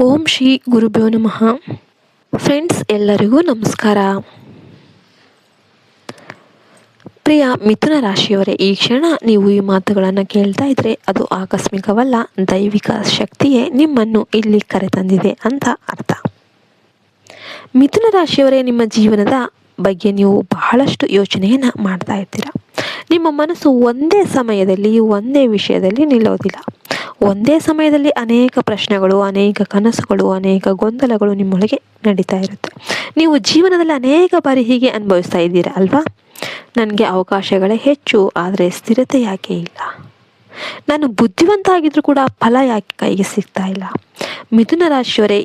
ಓಂ ಶ್ರೀ ಗುರುಭ್ಯೋ ನಮಃ. ಫ್ರೆಂಡ್ಸ್, ಎಲ್ಲರಿಗೂ ನಮಸ್ಕಾರ. ಪ್ರಿಯ ಮಿಥುನ ರಾಶಿಯವರೇ, ಈ ಕ್ಷಣ ನೀವು ಈ ಮಾತುಗಳನ್ನು ಕೇಳ್ತಾ ಇದ್ರೆ ಅದು ಆಕಸ್ಮಿಕವಲ್ಲ, ದೈವಿಕ ಶಕ್ತಿಯೇ ನಿಮ್ಮನ್ನು ಇಲ್ಲಿ ಕರೆತಂದಿದೆ ಅಂತ ಅರ್ಥ. ಮಿಥುನ ರಾಶಿಯವರೇ, ನಿಮ್ಮ ಜೀವನದ ಬಗ್ಗೆ ನೀವು ಬಹಳಷ್ಟು ಯೋಚನೆಯನ್ನು ಮಾಡ್ತಾ ಇರ್ತೀರ. ನಿಮ್ಮ ಮನಸ್ಸು ಒಂದೇ ಸಮಯದಲ್ಲಿ ಒಂದೇ ವಿಷಯದಲ್ಲಿ ನಿಲ್ಲೋದಿಲ್ಲ. ಒಂದೇ ಸಮಯದಲ್ಲಿ ಅನೇಕ ಪ್ರಶ್ನೆಗಳು, ಅನೇಕ ಕನಸುಗಳು, ಅನೇಕ ಗೊಂದಲಗಳು ನಿಮ್ಮೊಳಗೆ ನಡೀತಾ ಇರುತ್ತೆ. ನೀವು ಜೀವನದಲ್ಲಿ ಅನೇಕ ಬಾರಿ ಹೀಗೆ ಅನುಭವಿಸ್ತಾ ಇದ್ದೀರಾ ಅಲ್ವಾ? ನನಗೆ ಅವಕಾಶಗಳೇ ಹೆಚ್ಚು, ಆದರೆ ಸ್ಥಿರತೆ ಯಾಕೆ ಇಲ್ಲ? ನಾನು ಬುದ್ಧಿವಂತ ಆಗಿದ್ರೂ ಕೂಡ ಫಲ ಯಾಕೆ ಕೈಗೆ ಸಿಗ್ತಾ ಇಲ್ಲ? ಮಿಥುನ ರಾಶಿಯವರೇ,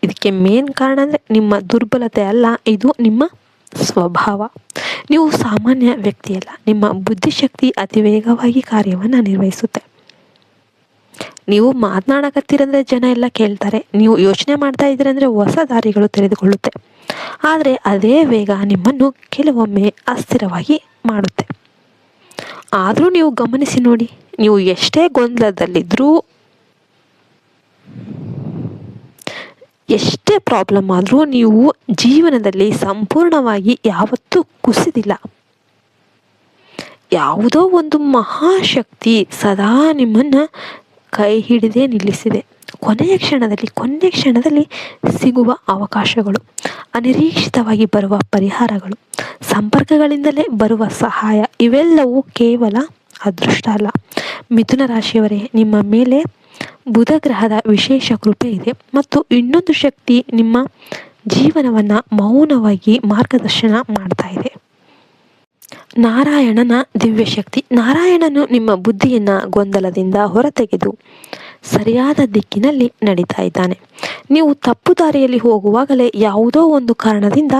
ಇದಕ್ಕೆ ಮೇನ್ ಕಾರಣ ಅಂದರೆ ನಿಮ್ಮ ದುರ್ಬಲತೆ ಅಲ್ಲ, ಇದು ನಿಮ್ಮ ಸ್ವಭಾವ. ನೀವು ಸಾಮಾನ್ಯ ವ್ಯಕ್ತಿಯಲ್ಲ. ನಿಮ್ಮ ಬುದ್ಧಿಶಕ್ತಿ ಅತಿ ವೇಗವಾಗಿ ಕಾರ್ಯವನ್ನು ನಿರ್ವಹಿಸುತ್ತೆ. ನೀವು ಮಾತನಾಡಕತ್ತೀರಂದ್ರೆ ಜನ ಎಲ್ಲ ಕೇಳ್ತಾರೆ. ನೀವು ಯೋಚನೆ ಮಾಡ್ತಾ ಇದ್ದೀರಂದ್ರೆ ಹೊಸ ದಾರಿಗಳು ತೆರೆದುಕೊಳ್ಳುತ್ತೆ. ಆದರೆ ಅದೇ ವೇಗ ನಿಮ್ಮನ್ನು ಕೆಲವೊಮ್ಮೆ ಅಸ್ಥಿರವಾಗಿ ಮಾಡುತ್ತೆ. ಆದರೂ ನೀವು ಗಮನಿಸಿ ನೋಡಿ, ನೀವು ಎಷ್ಟೇ ಗೊಂದಲದಲ್ಲಿದ್ದರೂ, ಎಷ್ಟೇ ಪ್ರಾಬ್ಲಮ್ ಆದರೂ ನೀವು ಜೀವನದಲ್ಲಿ ಸಂಪೂರ್ಣವಾಗಿ ಯಾವತ್ತೂ ಕುಸಿದಿಲ್ಲ. ಯಾವುದೋ ಒಂದು ಮಹಾಶಕ್ತಿ ಸದಾ ನಿಮ್ಮನ್ನು ಕೈ ಹಿಡಿದೇ ನಿಲ್ಲಿಸಿದೆ. ಕೊನೆಯ ಕ್ಷಣದಲ್ಲಿ ಸಿಗುವ ಅವಕಾಶಗಳು, ಅನಿರೀಕ್ಷಿತವಾಗಿ ಬರುವ ಪರಿಹಾರಗಳು, ಸಂಪರ್ಕಗಳಿಂದಲೇ ಬರುವ ಸಹಾಯ, ಇವೆಲ್ಲವೂ ಕೇವಲ ಅದೃಷ್ಟ ಅಲ್ಲ. ಮಿಥುನ ರಾಶಿಯವರೇ, ನಿಮ್ಮ ಮೇಲೆ ಬುಧ ಗ್ರಹದ ವಿಶೇಷ ಕೃಪೆ ಇದೆ ಮತ್ತು ಇನ್ನೊಂದು ಶಕ್ತಿ ನಿಮ್ಮ ಜೀವನವನ್ನು ಮೌನವಾಗಿ ಮಾರ್ಗದರ್ಶನ ಮಾಡ್ತಾ ಇದೆ. ನಾರಾಯಣನ ದಿವ್ಯಶಕ್ತಿ. ನಾರಾಯಣನು ನಿಮ್ಮ ಬುದ್ಧಿಯನ್ನು ಗೊಂದಲದಿಂದ ಹೊರತೆಗೆದು ಸರಿಯಾದ ದಿಕ್ಕಿನಲ್ಲಿ ನಡೀತಾ ಇದ್ದಾನೆ. ನೀವು ತಪ್ಪು ದಾರಿಯಲ್ಲಿ ಹೋಗುವಾಗಲೇ ಯಾವುದೋ ಒಂದು ಕಾರಣದಿಂದ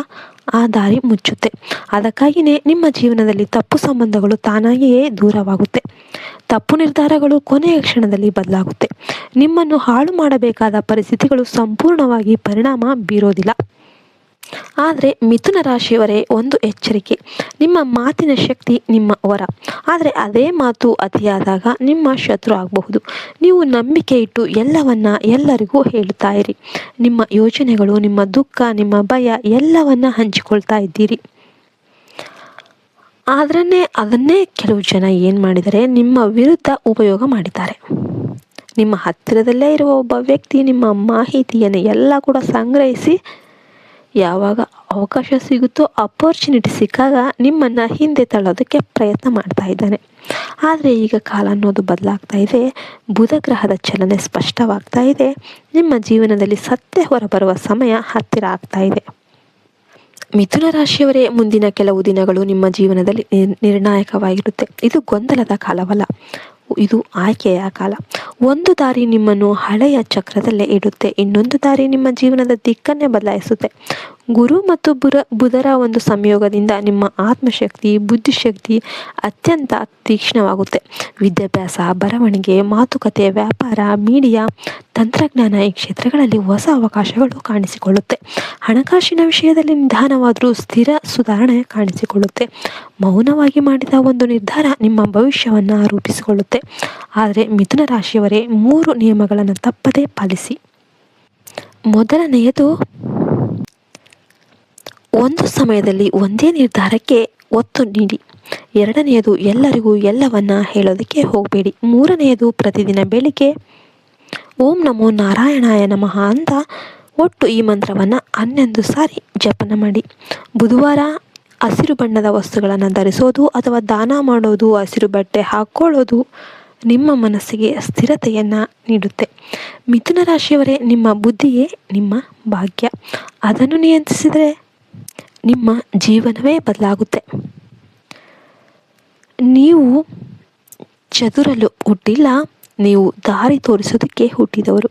ಆ ದಾರಿ ಮುಚ್ಚುತ್ತೆ. ಅದಕ್ಕಾಗಿಯೇ ನಿಮ್ಮ ಜೀವನದಲ್ಲಿ ತಪ್ಪು ಸಂಬಂಧಗಳು ತಾನಾಗಿಯೇ ದೂರವಾಗುತ್ತೆ. ತಪ್ಪು ನಿರ್ಧಾರಗಳು ಕೊನೆಯ ಕ್ಷಣದಲ್ಲಿ ಬದಲಾಗುತ್ತೆ. ನಿಮ್ಮನ್ನು ಹಾಳು ಮಾಡಬೇಕಾದ ಪರಿಸ್ಥಿತಿಗಳು ಸಂಪೂರ್ಣವಾಗಿ ಪರಿಣಾಮ ಬೀರೋದಿಲ್ಲ. ಆದರೆ ಮಿಥುನ ರಾಶಿಯವರೇ, ಒಂದು ಎಚ್ಚರಿಕೆ: ನಿಮ್ಮ ಮಾತಿನ ಶಕ್ತಿ ನಿಮ್ಮ ವರ, ಆದರೆ ಅದೇ ಮಾತು ಅತಿಯಾದಾಗ ನಿಮ್ಮ ಶತ್ರು ಆಗಬಹುದು. ನೀವು ನಂಬಿಕೆ ಇಟ್ಟು ಎಲ್ಲರಿಗೂ ಹೇಳುತ್ತಾ ಇರಿ. ನಿಮ್ಮ ಯೋಚನೆಗಳು, ನಿಮ್ಮ ದುಃಖ, ನಿಮ್ಮ ಭಯ ಎಲ್ಲವನ್ನ ಹಂಚಿಕೊಳ್ತಾ ಇದ್ದೀರಿ. ಅದನ್ನೇ ಕೆಲವು ಜನ ಏನು ಮಾಡಿದ್ದಾರೆ, ನಿಮ್ಮ ವಿರುದ್ಧ ಉಪಯೋಗ ಮಾಡಿದ್ದಾರೆ. ನಿಮ್ಮ ಹತ್ತಿರದಲ್ಲೇ ಇರುವ ಒಬ್ಬ ವ್ಯಕ್ತಿ ನಿಮ್ಮ ಮಾಹಿತಿಯನ್ನು ಎಲ್ಲ ಕೂಡ ಸಂಗ್ರಹಿಸಿ, ಯಾವಾಗ ಅವಕಾಶ ಸಿಗುತ್ತೋ, ಅಪರ್ಚುನಿಟಿ ಸಿಕ್ಕಾಗ ನಿಮ್ಮನ್ನು ಹಿಂದೆ ತಳ್ಳೋದಕ್ಕೆ ಪ್ರಯತ್ನ ಮಾಡ್ತಾ ಇದ್ದಾನೆ. ಆದರೆ ಈಗ ಕಾಲ ಅನ್ನೋದು ಬದಲಾಗ್ತಾ ಇದೆ. ಬುಧ ಗ್ರಹದ ಚಲನೆ ಸ್ಪಷ್ಟವಾಗ್ತಾ ಇದೆ. ನಿಮ್ಮ ಜೀವನದಲ್ಲಿ ಸತ್ಯ ಹೊರಬರುವ ಸಮಯ ಹತ್ತಿರ ಆಗ್ತಾ ಇದೆ. ಮಿಥುನ ರಾಶಿಯವರೇ, ಮುಂದಿನ ಕೆಲವು ದಿನಗಳು ನಿಮ್ಮ ಜೀವನದಲ್ಲಿ ನಿರ್ಣಾಯಕವಾಗಿರುತ್ತೆ. ಇದು ಗೊಂದಲದ ಕಾಲವಲ್ಲ, ಇದು ಆಯ್ಕೆಯ ಕಾಲ. ಒಂದು ದಾರಿ ನಿಮ್ಮನ್ನು ಹಳೆಯ ಚಕ್ರದಲ್ಲೇ ಇಡುತ್ತೆ, ಇನ್ನೊಂದು ದಾರಿ ನಿಮ್ಮ ಜೀವನದ ದಿಕ್ಕನ್ನೇ ಬದಲಾಯಿಸುತ್ತೆ. ಗುರು ಮತ್ತು ಬುಧರ ಒಂದು ಸಂಯೋಗದಿಂದ ನಿಮ್ಮ ಆತ್ಮಶಕ್ತಿ, ಬುದ್ಧಿಶಕ್ತಿ ಅತ್ಯಂತ ತೀಕ್ಷ್ಣವಾಗುತ್ತೆ. ವಿದ್ಯಾಭ್ಯಾಸ, ಬರವಣಿಗೆ, ಮಾತುಕತೆ, ವ್ಯಾಪಾರ, ಮೀಡಿಯಾ, ತಂತ್ರಜ್ಞಾನ ಈ ಕ್ಷೇತ್ರಗಳಲ್ಲಿ ಹೊಸ ಅವಕಾಶಗಳು ಕಾಣಿಸಿಕೊಳ್ಳುತ್ತೆ. ಹಣಕಾಸಿನ ವಿಷಯದಲ್ಲಿ ನಿಧಾನವಾದರೂ ಸ್ಥಿರ ಸುಧಾರಣೆ ಕಾಣಿಸಿಕೊಳ್ಳುತ್ತೆ. ಮೌನವಾಗಿ ಮಾಡಿದ ಒಂದು ನಿರ್ಧಾರ ನಿಮ್ಮ ಭವಿಷ್ಯವನ್ನು ರೂಪಿಸಿಕೊಳ್ಳುತ್ತೆ. ಆದರೆ ಮಿಥುನ ರಾಶಿಯವರೇ, 3 ನಿಯಮಗಳನ್ನು ತಪ್ಪದೇ ಪಾಲಿಸಿ. ಮೊದಲನೆಯದು, ಒಂದು ಸಮಯದಲ್ಲಿ ಒಂದೇ ನಿರ್ಧಾರಕ್ಕೆ ಒತ್ತು ನೀಡಿ. ಎರಡನೆಯದು, ಎಲ್ಲರಿಗೂ ಎಲ್ಲವನ್ನ ಹೇಳೋದಕ್ಕೆ ಹೋಗಬೇಡಿ. ಮೂರನೆಯದು, ಪ್ರತಿದಿನ ಬೆಳಿಗ್ಗೆ ಓಂ ನಮೋ ನಾರಾಯಣಾಯ ನಮಃ ಅಂತ ಒಟ್ಟು ಈ ಮಂತ್ರವನ್ನು 11 ಸಾರಿ ಜಪನ ಮಾಡಿ. ಬುಧವಾರ ಹಸಿರು ಬಣ್ಣದ ವಸ್ತುಗಳನ್ನು ಧರಿಸೋದು ಅಥವಾ ದಾನ ಮಾಡೋದು, ಹಸಿರು ಬಟ್ಟೆ ಹಾಕ್ಕೊಳ್ಳೋದು ನಿಮ್ಮ ಮನಸ್ಸಿಗೆ ಸ್ಥಿರತೆಯನ್ನು ನೀಡುತ್ತೆ. ಮಿಥುನ ರಾಶಿಯವರೇ, ನಿಮ್ಮ ಬುದ್ಧಿಯೇ ನಿಮ್ಮ ಭಾಗ್ಯ. ಅದನ್ನು ನಿಯಂತ್ರಿಸಿದರೆ ನಿಮ್ಮ ಜೀವನವೇ ಬದಲಾಗುತ್ತೆ. ನೀವು ಚದುರಲು ಹುಟ್ಟಿಲ್ಲ, ನೀವು ದಾರಿ ತೋರಿಸೋದಕ್ಕೆ ಹುಟ್ಟಿದವರು.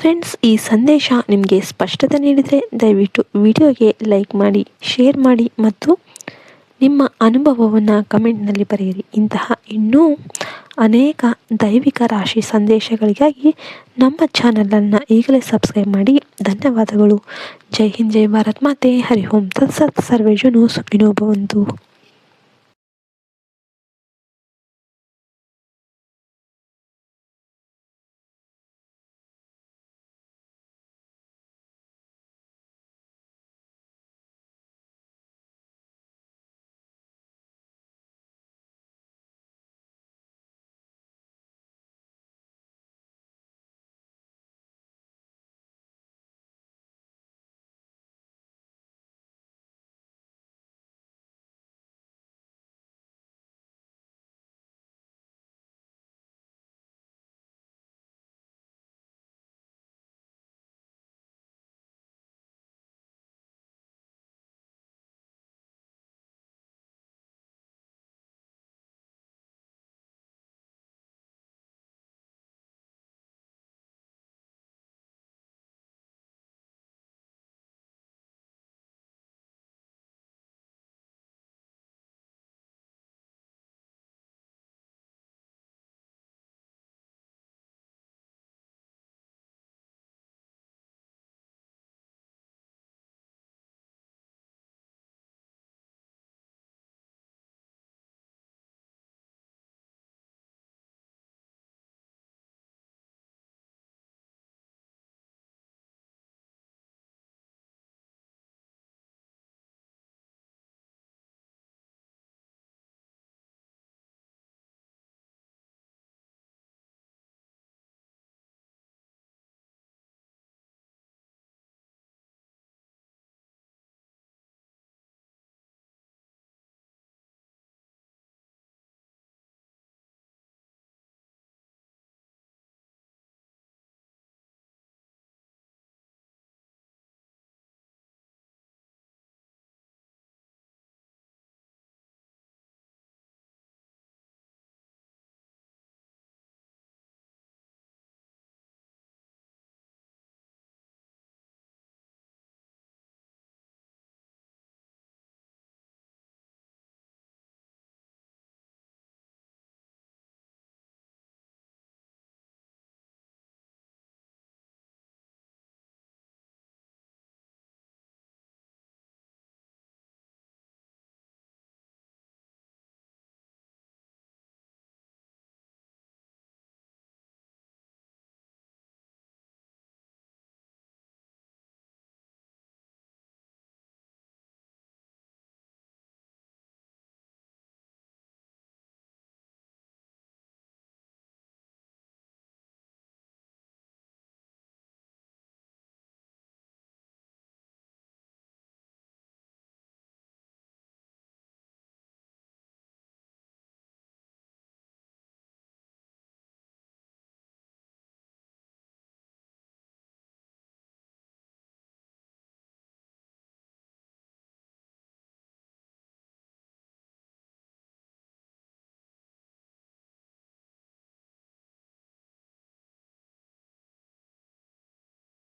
ಫ್ರೆಂಡ್ಸ್, ಈ ಸಂದೇಶ ನಿಮಗೆ ಸ್ಪಷ್ಟತೆ ನೀಡಿದರೆ ದಯವಿಟ್ಟು ವಿಡಿಯೋಗೆ ಲೈಕ್ ಮಾಡಿ, ಶೇರ್ ಮಾಡಿ ಮತ್ತು ನಿಮ್ಮ ಅನುಭವವನ್ನು ಕಮೆಂಟ್ನಲ್ಲಿ ಬರೆಯಿರಿ. ಇಂತಹ ಇನ್ನೂ ಅನೇಕ ದೈವಿಕ ರಾಶಿ ಸಂದೇಶಗಳಿಗಾಗಿ ನಮ್ಮ ಚಾನಲನ್ನು ಈಗಲೇ ಸಬ್ಸ್ಕ್ರೈಬ್ ಮಾಡಿ. ಧನ್ಯವಾದಗಳು. ಜೈ ಹಿಂದ್, ಜೈ ಭಾರತ್ ಮಾತೆ. ಹರಿ ಓಂ ತತ್ಸತ್. ಸರ್ವೇ ಜನೋ ಸುಖಿನೋ ಭವಂತು.